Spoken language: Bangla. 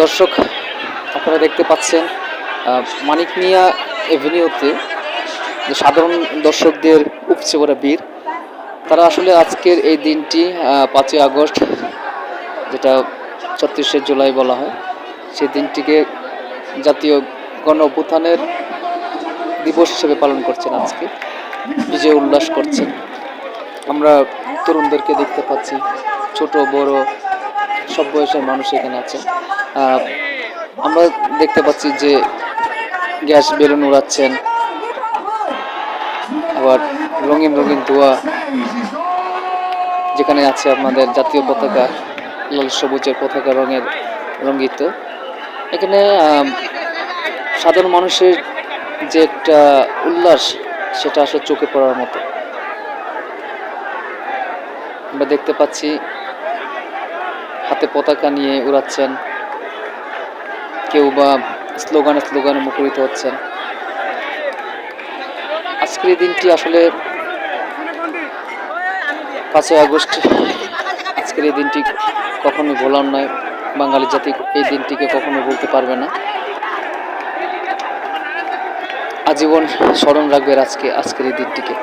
দর্শক, আপনারা দেখতে পাচ্ছেন মানিক মিয়া এভিনিউতে যে সাধারণ দর্শকদের উপচে পড়া ভিড়। তারা আসলে আজকের এই দিনটি 5ই আগস্ট, যেটা 36শে জুলাই বলা হয়, সেই দিনটিকে জাতীয় গণ অভ্যুত্থানের দিবস হিসেবে পালন করছেন। আজকে বিজয় উল্লাস করছেন। আমরা তরুণদেরকে দেখতে পাচ্ছি, ছোট বড় সব বয়সের মানুষ এখানে আছে। আমরা দেখতে পাচ্ছি যে গ্যাস বেলুন উড়াচ্ছেন, আবার রঙিন রঙিন ধোঁয়া, যেখানে আছে আপনাদের জাতীয় পতাকা, লাল সবুজের পতাকা রঙের রঙ্গিত। এখানে সাধারণ মানুষের যে একটা উল্লাস, সেটা আসলে চোখে পড়ার মতো। আমরা দেখতে পাচ্ছি হাতে পতাকা নিয়ে উড়াচ্ছেন, কেউ বা স্লোগানে মুখরিত হচ্ছেন। আজকের এই দিনটি আসলে 5ই আগস্ট, আজকের এই দিনটি কখনোই ভোলার নয়। বাঙালি জাতি এই দিনটিকে কখনো ভুলতে পারবে না, আজীবন স্মরণ রাখবে আজকের এই দিনটিকে।